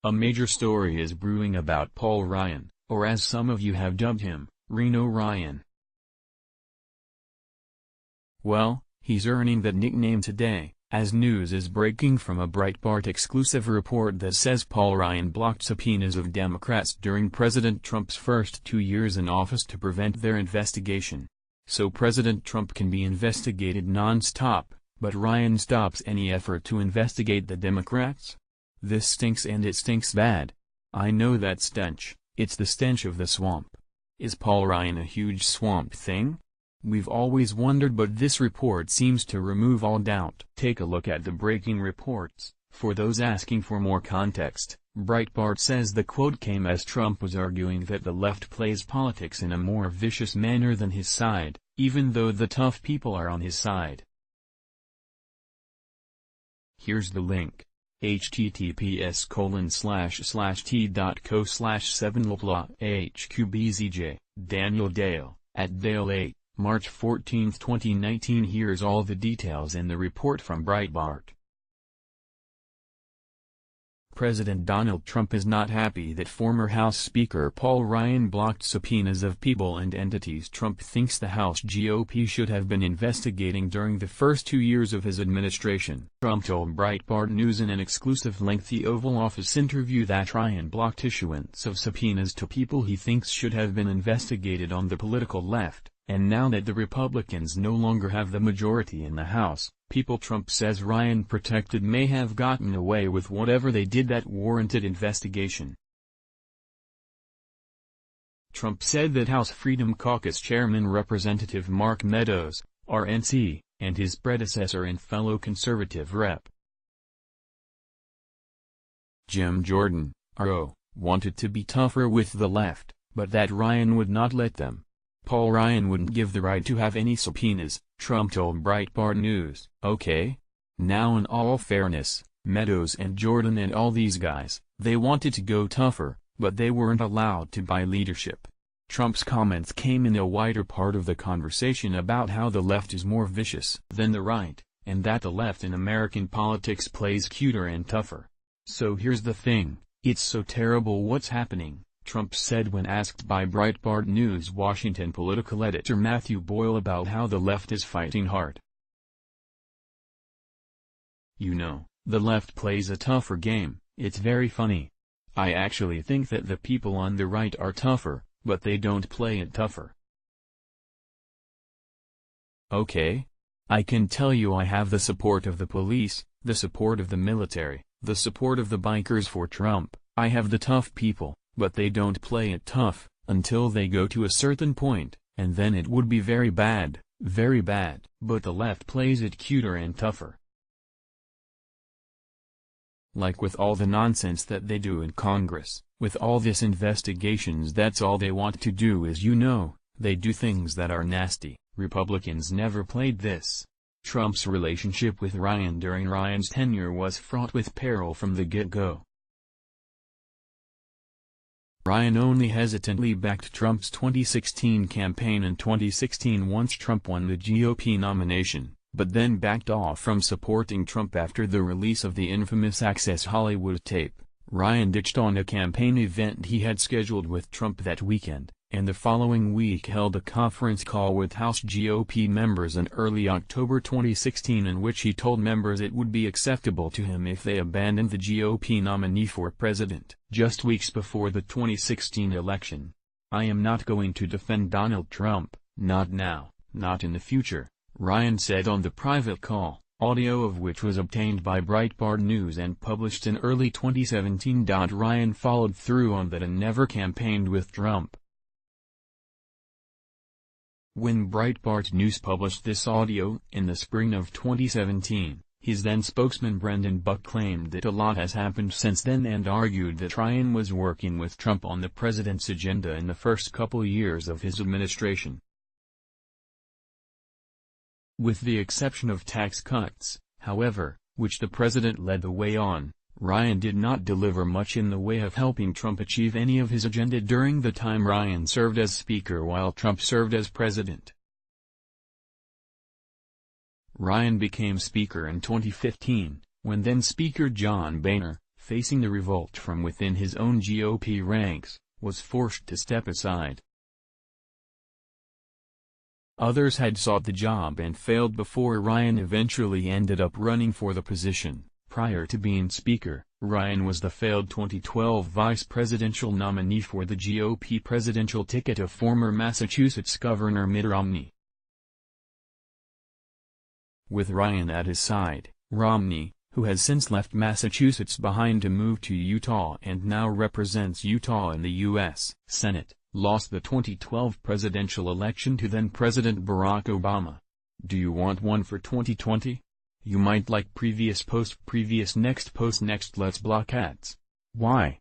A major story is brewing about Paul Ryan, or as some of you have dubbed him, RINO RYAN. Well, he's earning that nickname today, as news is breaking from a Breitbart exclusive report that says Paul Ryan blocked subpoenas of Democrats during President Trump's first 2 years in office to prevent their investigation. So President Trump can be investigated non-stop, but Ryan stops any effort to investigate the Democrats? This stinks, and it stinks bad. I know that stench. It's the stench of the swamp. Is Paul Ryan a huge swamp thing? We've always wondered, but this report seems to remove all doubt. Take a look at the breaking reports. For those asking for more context, Breitbart says the quote came as Trump was arguing that the left plays politics in a more vicious manner than his side, even though the tough people are on his side. Here's the link. https://t.co/7lplahqbzj, Daniel Dale, at Dale 8, March 14, 2019. Here's all the details in the report from Breitbart. President Donald Trump is not happy that former House Speaker Paul Ryan blocked subpoenas of people and entities Trump thinks the House GOP should have been investigating during the first 2 years of his administration. Trump told Breitbart News in an exclusive lengthy Oval Office interview that Ryan blocked issuance of subpoenas to people he thinks should have been investigated on the political left, and now that the Republicans no longer have the majority in the House, people Trump says Ryan protected may have gotten away with whatever they did that warranted investigation. Trump said that House Freedom Caucus Chairman Representative Mark Meadows, RNC, and his predecessor and fellow conservative Rep. Jim Jordan, RO, wanted to be tougher with the left, but that Ryan would not let them. Paul Ryan wouldn't give the right to have any subpoenas, Trump told Breitbart News. Okay? Now, in all fairness, Meadows and Jordan and all these guys, they wanted to go tougher, but they weren't allowed to by leadership. Trump's comments came in a wider part of the conversation about how the left is more vicious than the right, and that the left in American politics plays cuter and tougher. So here's the thing, it's so terrible what's happening, Trump said when asked by Breitbart News Washington political editor Matthew Boyle about how the left is fighting hard. You know, the left plays a tougher game. It's very funny. I actually think that the people on the right are tougher, but they don't play it tougher. Okay? I can tell you I have the support of the police, the support of the military, the support of the bikers for Trump. I have the tough people. But they don't play it tough, until they go to a certain point, and then it would be very bad, very bad. But the left plays it cuter and tougher. Like with all the nonsense that they do in Congress, with all this investigations, that's all they want to do is, they do things that are nasty. Republicans never played this. Trump's relationship with Ryan during Ryan's tenure was fraught with peril from the get-go. Ryan only hesitantly backed Trump's 2016 campaign in 2016 once Trump won the GOP nomination, but then backed off from supporting Trump after the release of the infamous Access Hollywood tape. Ryan ditched on a campaign event he had scheduled with Trump that weekend, and the following week held a conference call with House GOP members in early October 2016 in which he told members it would be acceptable to him if they abandoned the GOP nominee for president. Just weeks before the 2016 election, "I am not going to defend Donald Trump, not now, not in the future," Ryan said on the private call, audio of which was obtained by Breitbart News and published in early 2017. Ryan followed through on that and never campaigned with Trump. When Breitbart News published this audio in the spring of 2017, his then spokesman Brendan Buck claimed that a lot has happened since then and argued that Ryan was working with Trump on the president's agenda in the first couple years of his administration. With the exception of tax cuts, however, which the president led the way on, Ryan did not deliver much in the way of helping Trump achieve any of his agenda during the time Ryan served as Speaker while Trump served as President. Ryan became Speaker in 2015, when then-Speaker John Boehner, facing the revolt from within his own GOP ranks, was forced to step aside. Others had sought the job and failed before Ryan eventually ended up running for the position. Prior to being Speaker, Ryan was the failed 2012 vice presidential nominee for the GOP presidential ticket of former Massachusetts Governor Mitt Romney. With Ryan at his side, Romney, who has since left Massachusetts behind to move to Utah and now represents Utah in the U.S. Senate, lost the 2012 presidential election to then-President Barack Obama. Do you want one for 2020? You might like previous post previous next post next. Let's block ads. Why?